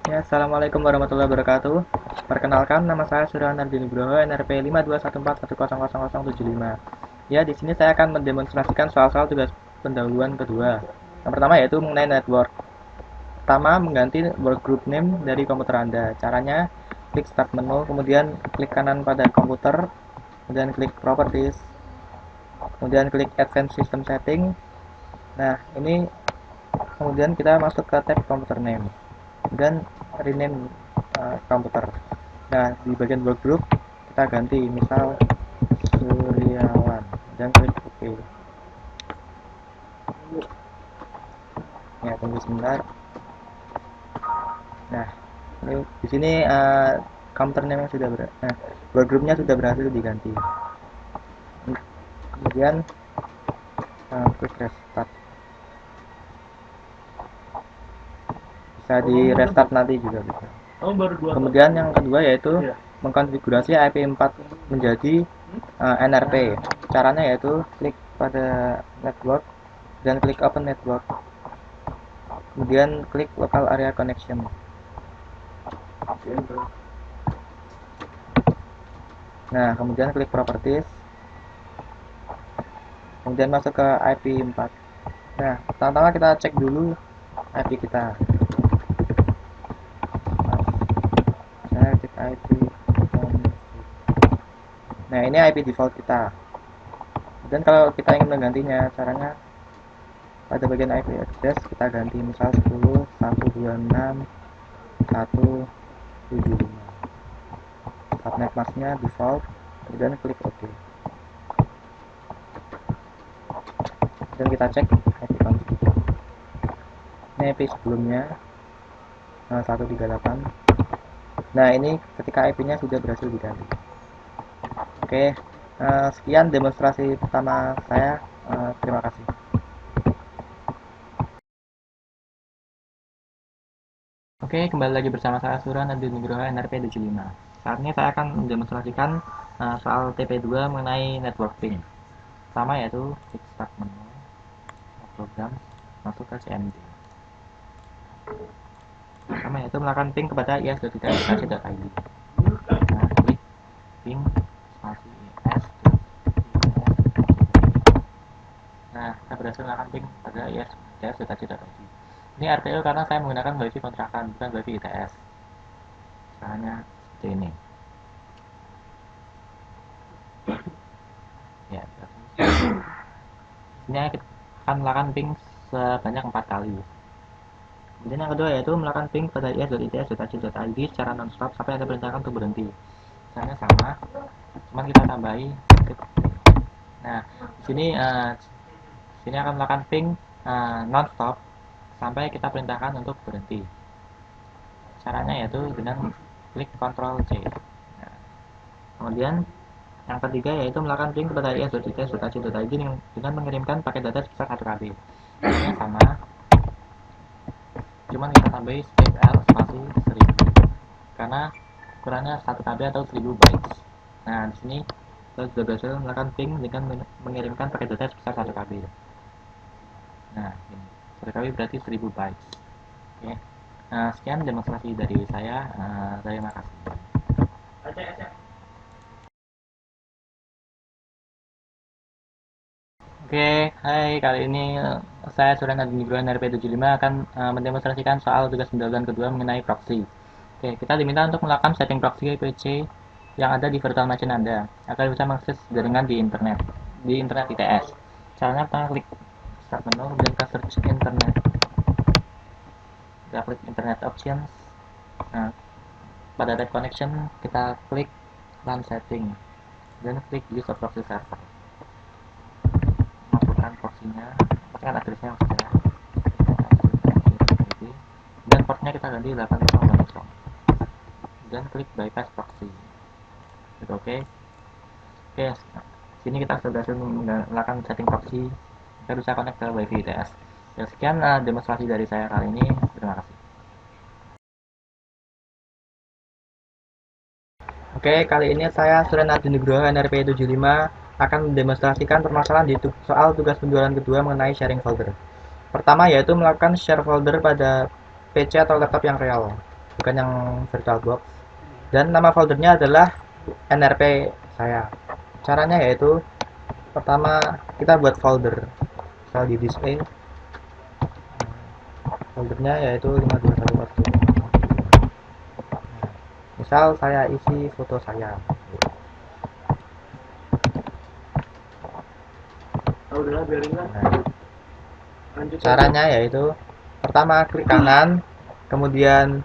Ya, Assalamualaikum warahmatullahi wabarakatuh. Perkenalkan, nama saya Surya Nardi Nugroho, NRP 52141000075. Ya, di sini saya akan mendemonstrasikan soal-soal tugas pendahuluan kedua. Yang pertama yaitu mengenai network. Pertama, mengganti workgroup name dari komputer Anda. Caranya, klik Start menu, kemudian klik kanan pada komputer, kemudian klik Properties, kemudian klik Advanced System Setting. Nah, ini kemudian kita masuk ke tab Computer Name. Dan rename komputer. Nah, di bagian workgroup kita ganti misal Suryawan dan klik OK. Ya, tunggu sebentar. Nah, ini di sini komputer name yang sudah workgroupnya sudah berhasil diganti. Kemudian klik restart. Bisa di restart nanti juga bisa. Kemudian yang kedua yaitu mengkonfigurasi IP4 menjadi NRP. Caranya yaitu klik pada network dan klik open network. Kemudian klik local area connection. Nah, kemudian klik properties. Kemudian masuk ke IP4. Nah, pertama-tama kita cek dulu IP kita. Saya cek IP. Nah, ini IP default kita. Dan kalau kita ingin menggantinya, caranya pada bagian IP address kita ganti misal 10 126 175. Subnet masknya default, kemudian klik OK. Dan kita cek IP config. Ini IP sebelumnya 138. Nah, ini ketika IP-nya sudah berhasil diganti. Oke, sekian demonstrasi pertama saya. Terima kasih. Oke, kembali lagi bersama saya Surya Nadi Nugroho NRP 75. Saat ini saya akan mendemonstrasikan soal TP2 mengenai networking. Pertama yaitu klik start menu, program, masuk ke CMD. Pertama yaitu melakukan ping kepada is.id. Nah, klik ping spasi is. Nah, saya berhasil melakukan ping pada is.id. Ini RTL karena saya menggunakan wifi kontrakan, bukan wifi ITS. Caranya seperti ini. Ya, ini kita akan melakukan ping sebanyak 4 kali. Kemudian yang kedua yaitu melakukan ping pada is.its.ac.id secara non-stop sampai ada perintah untuk berhenti. Caranya sama, cuman kita tambahi. Nah, di sini akan melakukan ping non-stop sampai kita perintahkan untuk berhenti. Caranya yaitu dengan klik Ctrl C. Nah, kemudian yang ketiga yaitu melakukan ping kepada is.its.ac.id dengan mengirimkan paket data sebesar 1 KB. Caranya sama, cuman kita tambahi space L spasi 1000 karena ukurannya 1 KB atau 1000 bytes. Nah, di sini kita sudah berhasil melakukan ping dengan mengirimkan paket data sebesar 1 KB. Nah, ini 1 KB berarti 1000 bytes. Oke. Nah, sekian demonstrasi dari saya. Terima kasih. Oke, hai, kali ini saya Surya Nadi Nugroho NRP75 akan mendemonstrasikan soal tugas pendahuluan kedua mengenai proxy. Oke, kita diminta untuk melakukan setting proxy PC yang ada di virtual machine Anda agar bisa mengakses jaringan di internet ITS. Caranya pertama klik start menu, kemudian ke search internet. Kita klik internet options. Nah, pada tab connection kita klik LAN setting dan klik use of proxy server. Masukkan proxy-nya, masukkan address-nya maksudnya. Dan portnya kita ganti 8080 dan klik bypass proxy. Oke. Oke, sini kita sudah berhasil melakukan setting proxy. Kita bisa connect ke wifi ITS. Ya, sekian demonstrasi dari saya kali ini. Terima kasih. Oke, kali ini saya Surya Nadi Nugroho NRP 75 akan mendemonstrasikan permasalahan di soal tugas penjualan kedua mengenai sharing folder. Pertama yaitu melakukan share folder pada PC atau laptop yang real. bukan yang VirtualBox. Dan nama foldernya adalah NRP saya. Caranya yaitu pertama kita buat folder, misal di display foldernya yaitu 521. Misal saya isi foto saya. Nah, caranya yaitu pertama klik kanan, kemudian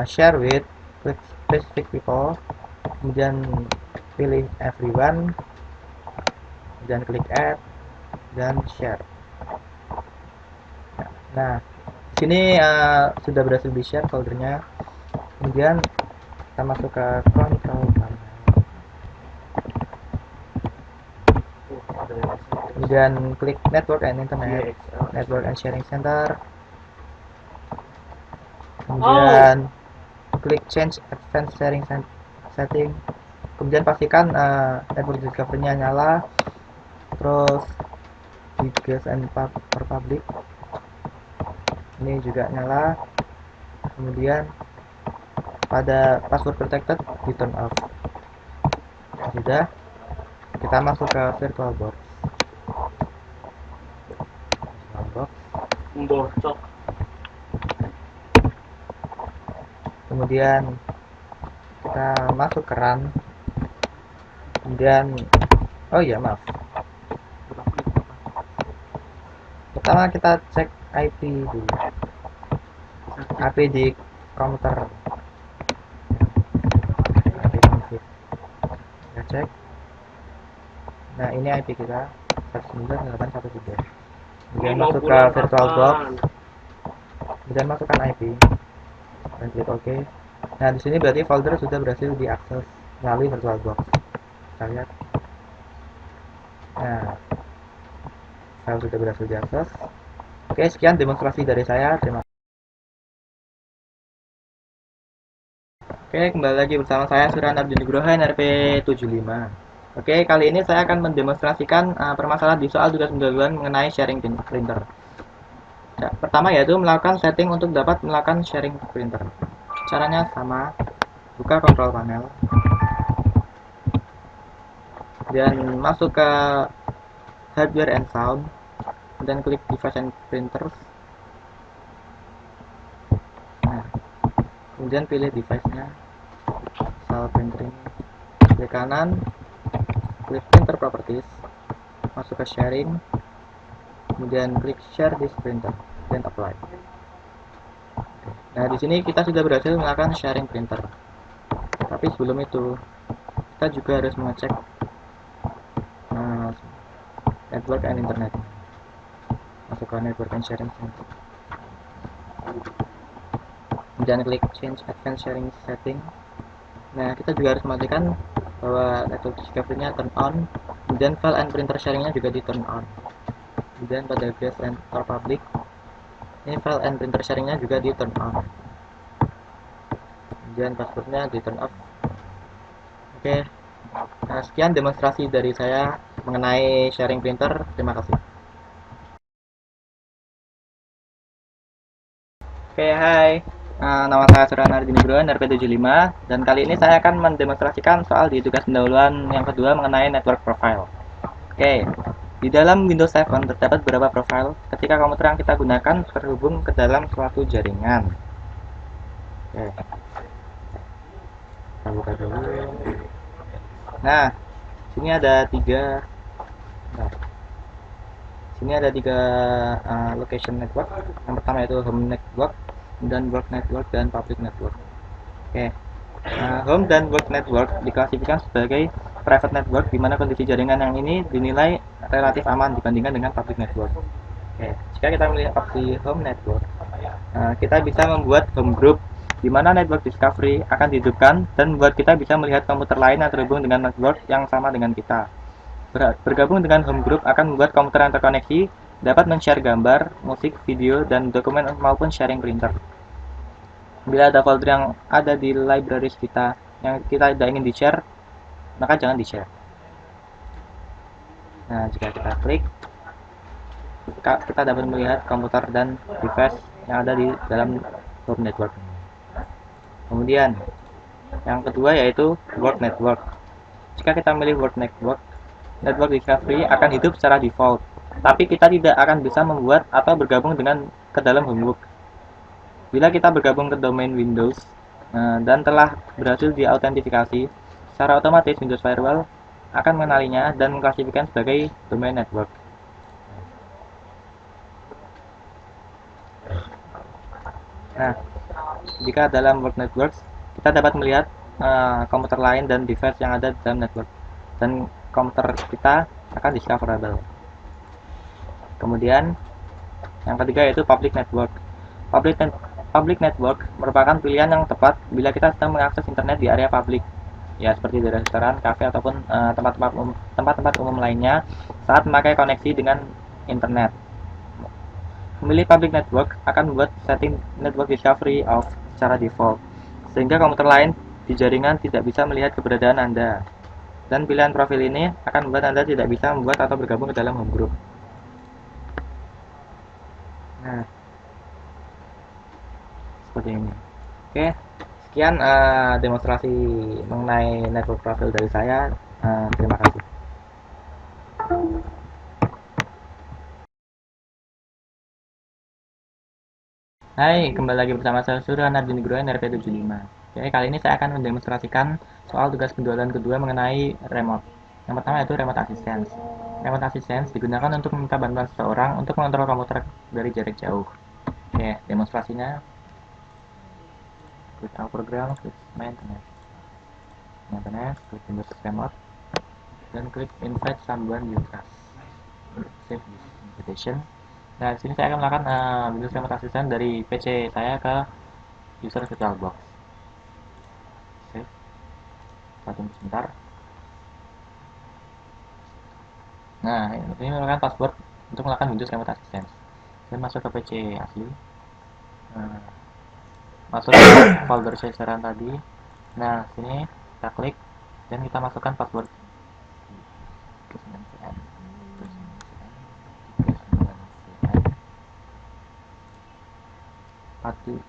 share with, klik specific people, kemudian pilih everyone, dan klik add dan share. Nah, sini sudah berhasil di share foldernya. Kemudian kita masuk ke control panel. Kemudian klik network and internet, network and sharing center. Kemudian klik change advanced sharing setting. Kemudian pastikan network discovery-nya nyala. Terus gigas and per public ini juga nyala. Kemudian pada password protected di turn off. Sudah, kita masuk ke VirtualBox. Kemudian kita masuk ke run. Kemudian oh iya maaf, pertama kita cek IP dulu, IP di komputer. Kita cek. Nah, ini IP kita 198.1.3. Kemudian masuk ke VirtualBox. Kemudian masukkan IP dan klik OK. Nah, di sini berarti folder sudah berhasil diakses melalui VirtualBox. Kita lihat. Nah, file sudah berhasil diakses. Oke, sekian demonstrasi dari saya. Terima kasih. Oke, kembali lagi bersama saya Suryan Ardi Nugroho, NRP 75. Oke, kali ini saya akan mendemonstrasikan permasalahan di soal tugas pendahuluan mengenai sharing printer. Ya, pertama yaitu melakukan setting untuk dapat melakukan sharing printer. Caranya sama, buka control panel, dan masuk ke hardware and sound, dan klik device and printers. Nah, kemudian pilih device-nya, misal printer ini. Klik kanan, klik printer properties, masuk ke sharing, kemudian klik share this printer dan apply. Nah, di sini kita sudah berhasil melakukan sharing printer. Tapi sebelum itu kita juga harus mengecek network and internet. Masuk ke network and sharing center, dan klik change advanced sharing setting. Nah, kita juga harus memastikan bahwa network discovery-nya turn on, kemudian file and printer sharing-nya juga di turn on. Kemudian pada gigas and for public, ini file and printer sharing-nya juga di turn on. Kemudian password-nya di turn off. Oke. Nah, sekian demonstrasi dari saya mengenai sharing printer. Terima kasih. Oke, hai. Nama saya Suryan Ardi Nugroho, NRP 75, dan kali ini saya akan mendemonstrasikan soal di tugas pendahuluan yang kedua mengenai network profile. Oke, di dalam Windows 7 terdapat beberapa profile ketika komputer yang kita gunakan terhubung ke dalam suatu jaringan. Oke, kita buka dulu. Nah, sini ada tiga. Sini ada tiga location network. Yang pertama itu home network, dan work network, dan public network. Oke, home dan work network diklasifikasikan sebagai private network, di mana kondisi jaringan yang ini dinilai relatif aman dibandingkan dengan public network. Oke, jika kita melihat opsi home network, kita bisa membuat home group, di mana network discovery akan dihidupkan dan membuat kita bisa melihat komputer lain yang terhubung dengan network yang sama dengan kita. Bergabung dengan home group akan membuat komputer yang terkoneksi dapat men-share gambar, musik, video, dan dokumen maupun sharing printer. Bila ada folder yang ada di libraries kita yang kita tidak ingin di-share, maka jangan di-share. Nah, jika kita klik, kita dapat melihat komputer dan device yang ada di dalam home network. Kemudian yang kedua yaitu Work Network. Jika kita memilih Work Network, Network Discovery akan hidup secara default, tapi kita tidak akan bisa membuat atau bergabung ke dalam homework. Bila kita bergabung ke domain Windows dan telah berhasil diautentifikasi, secara otomatis Windows Firewall akan mengenalinya dan mengklasifikasikan sebagai domain network. Nah, jika dalam Work Networks, kita dapat melihat komputer lain dan device yang ada di dalam network, dan komputer kita akan discoverable. Kemudian, yang ketiga yaitu Public Network. Public Network merupakan pilihan yang tepat bila kita sedang mengakses internet di area publik, ya seperti di restoran, kafe, ataupun tempat-tempat umum lainnya saat memakai koneksi dengan internet. Memilih public network akan membuat setting network discovery off secara default, sehingga komputer lain di jaringan tidak bisa melihat keberadaan Anda. Dan pilihan profil ini akan membuat Anda tidak bisa membuat atau bergabung ke dalam home group. Nah, seperti ini. Oke, sekian demonstrasi mengenai network profil dari saya. Terima kasih. Hai, kembali lagi bersama saya Surya Nardi Nugroho NRP75. Oke, kali ini saya akan mendemonstrasikan soal tugas penjualan kedua mengenai remote. Yang pertama yaitu remote assistance. Remote assistance digunakan untuk meminta bantuan seseorang untuk mengontrol komputer dari jarak jauh. Oke, demonstrasinya. Klik All Program, klik Maintenance. Maintenance, klik Windows Remote, dan klik Invite Someone You Trust. Save this invitation. Nah, di sini saya akan melakukan Windows Remote Assistant dari PC saya ke user VirtualBox. Save. Kita tunggu sebentar. Nah, ini merupakan password untuk melakukan Windows Remote Assistant. Saya masuk ke PC asli. Nah, masuk ke folder sasaran tadi. Nah, sini kita klik dan kita masukkan password.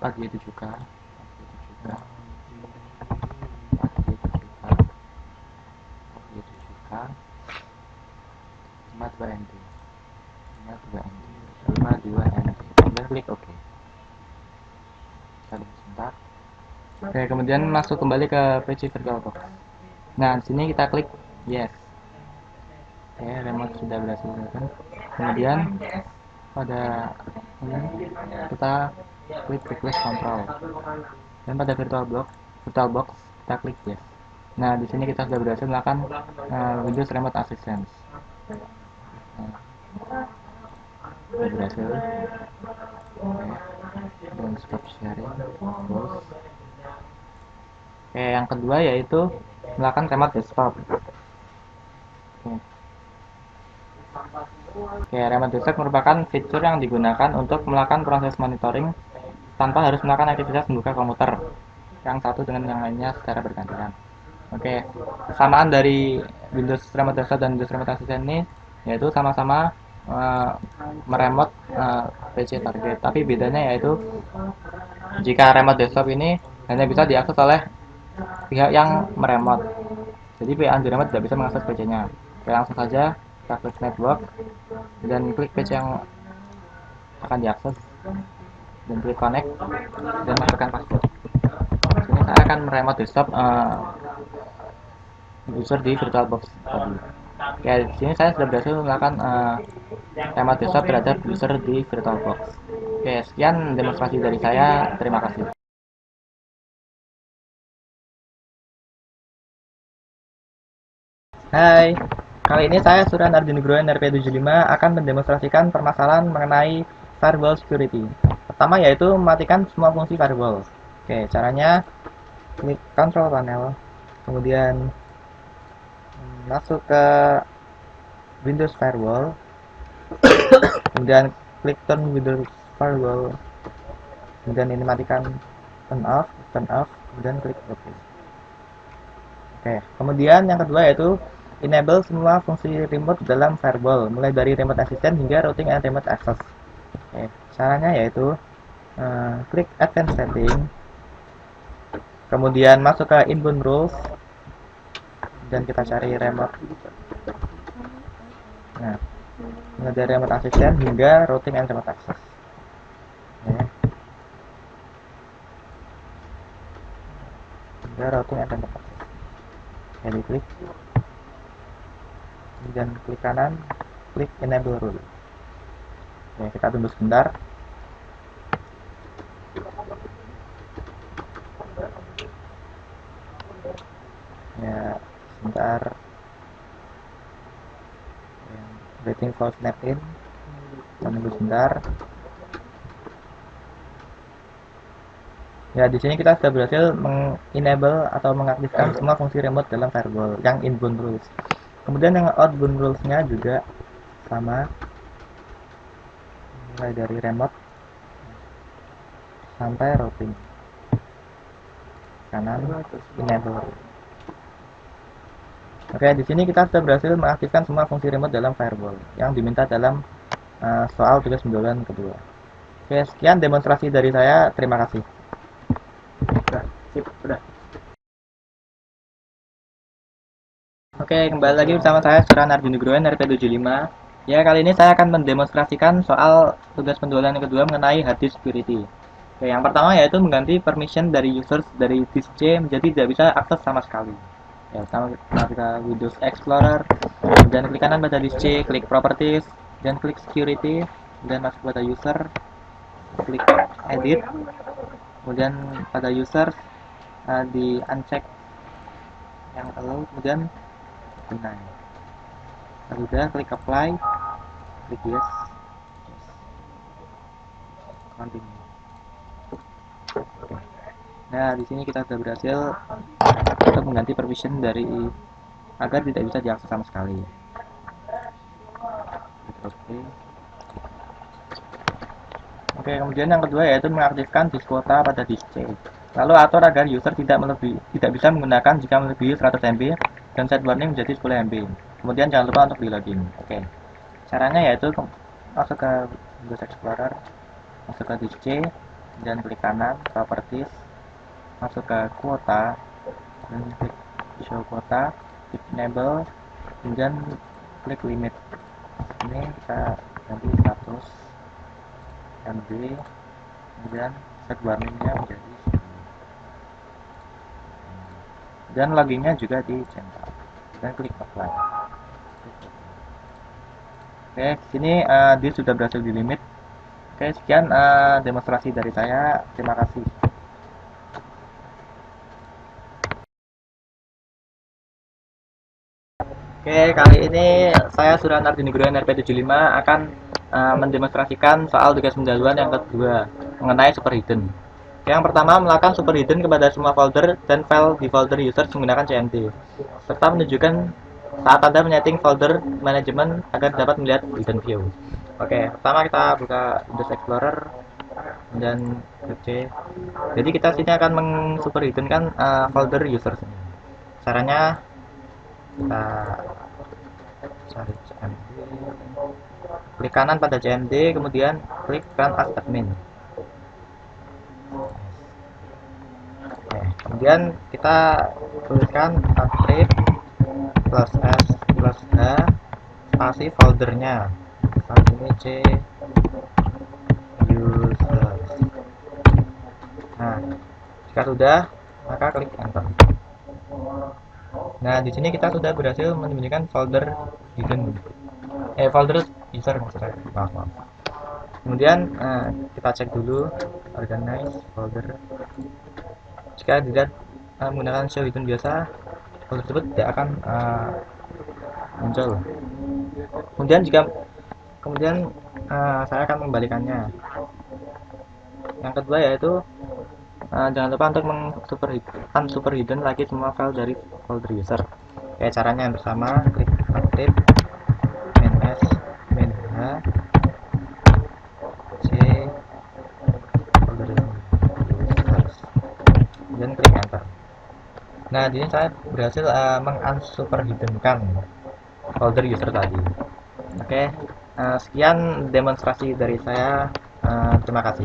Pagi itu juga. Lima dua ND, kemudian klik OK. Kita tunggu sebentar. Oke, kemudian masuk kembali ke PC VirtualBox. Nah, di sini kita klik yes. Oke, remote sudah berhasil dilakukan. Kemudian pada ini kita klik request control. Dan pada VirtualBox kita klik yes. Nah, di sini kita sudah berhasil melakukan Windows Remote Assistance. Nah, sudah berhasil. Dan stop sharing. Close. Oke, yang kedua yaitu melakukan remote desktop. Oke, remote desktop merupakan fitur yang digunakan untuk melakukan proses monitoring tanpa harus melakukan aktivitas membuka komputer yang satu dengan yang lainnya secara bergantian. Oke, kesamaan dari Windows Remote Desktop dan Windows Remote Assistant ini yaitu sama-sama meremote PC target, tapi bedanya yaitu jika remote desktop ini hanya bisa diakses oleh pihak yang meremote, jadi pihak yang diremote tidak bisa mengakses PC-nya. Langsung saja kita klik network dan klik PC yang akan diakses dan klik connect dan masukkan password. Sini saya akan meremote desktop user di VirtualBox tadi. Ya, di sini saya sudah berhasil melakukan remote desktop terhadap user di VirtualBox. Oke, sekian demonstrasi dari saya. Terima kasih. Hai, kali ini saya Surya Nardi Nugroho NRP75 akan mendemonstrasikan permasalahan mengenai firewall security. Pertama yaitu mematikan semua fungsi firewall. Oke, caranya klik control panel, kemudian masuk ke Windows Firewall, kemudian klik turn Windows Firewall, kemudian ini matikan turn off, kemudian klik OK. Oke, kemudian yang kedua yaitu enable semua fungsi remote dalam firewall, mulai dari remote assistant hingga routing and remote access. Oke, caranya yaitu klik advanced setting, Kemudian masuk ke inbound rules dan kita cari remote. Nah, mulai dari remote assistant hingga routing and remote access. Ya. Hingga routing and remote access. Jadi klik, kemudian klik kanan, klik enable rule. Oke, kita tunggu sebentar. Ya, sebentar. Waiting for snap in. Kita tunggu sebentar. Ya, di sini kita sudah berhasil mengenable atau mengaktifkan semua fungsi remote dalam firewall yang inbound rules. Kemudian yang outbound rules-nya juga sama, mulai dari remote sampai routing. Kanan enable. Oke, di sini kita sudah berhasil mengaktifkan semua fungsi remote dalam firewall yang diminta dalam soal tugas penjualan kedua. Oke, sekian demonstrasi dari saya. Terima kasih. Udah. Oke, kembali lagi bersama saya Suran Arjunugroen RP75. Ya, kali ini saya akan mendemonstrasikan soal tugas penjualan yang kedua mengenai hard disk security. Oke, yang pertama yaitu mengganti permission dari users dari disk C menjadi tidak bisa akses sama sekali. Ya, pertama kita Windows Explorer, dan klik kanan pada disk C, klik properties, dan klik security, dan masuk pada user, klik edit, kemudian pada users di uncheck yang allow, kemudian deny. Kalau sudah, klik apply, klik yes, continue. Nah, di sini kita sudah berhasil untuk mengganti permission dari agar tidak bisa diakses sama sekali. Oke. Oke, kemudian yang kedua yaitu mengaktifkan disk kuota pada disk C. Lalu atur agar user tidak bisa menggunakan jika melebihi 100 MB dan set warning menjadi 10 MB. Kemudian jangan lupa untuk di login. Oke. Caranya yaitu masuk ke Windows Explorer, masuk ke disk C, dan klik kanan properties, masuk ke kuota dan klik show kuota, klik enable, kemudian klik limit. Ini kita ganti 100 MB, kemudian set warningnya menjadi 10, dan loginnya juga di central dan klik apply. Oke, sini dia sudah berhasil di limit. Oke, sekian demonstrasi dari saya. Terima kasih. Oke, kali ini saya Suran Arjunugroen RP75 akan mendemonstrasikan soal tugas pendahuluan yang kedua mengenai superhidden. Yang pertama, melakukan superhidden kepada semua folder dan file di folder users menggunakan CMD, serta menunjukkan saat Anda menyeting folder manajemen agar dapat melihat hidden view. Oke, pertama kita buka Windows Explorer dan C. Jadi kita sini akan mengsuperhiddenkan folder users. Caranya kita cari CMD, klik kanan pada CMD, kemudian klik run as admin. Oke, kemudian kita tuliskan active plus s plus h spasi foldernya, saat ini C users. Nah, jika sudah, maka klik enter. Nah, di sini kita sudah berhasil menyembunyikan folder hidden, folder user maksudnya. Maaf. Kemudian kita cek dulu organize folder. Jika tidak menggunakan show hidden biasa, folder tersebut tidak akan muncul. Kemudian saya akan mengembalikannya. Yang kedua yaitu jangan lupa untuk superhidden lagi semua file dari folder user. Kayak caranya yang bersama, klik active main s main h c folder users, dan klik enter. Nah, di sini saya berhasil mengunsuperhiddenkan folder user tadi. Oke, sekian demonstrasi dari saya. Terima kasih.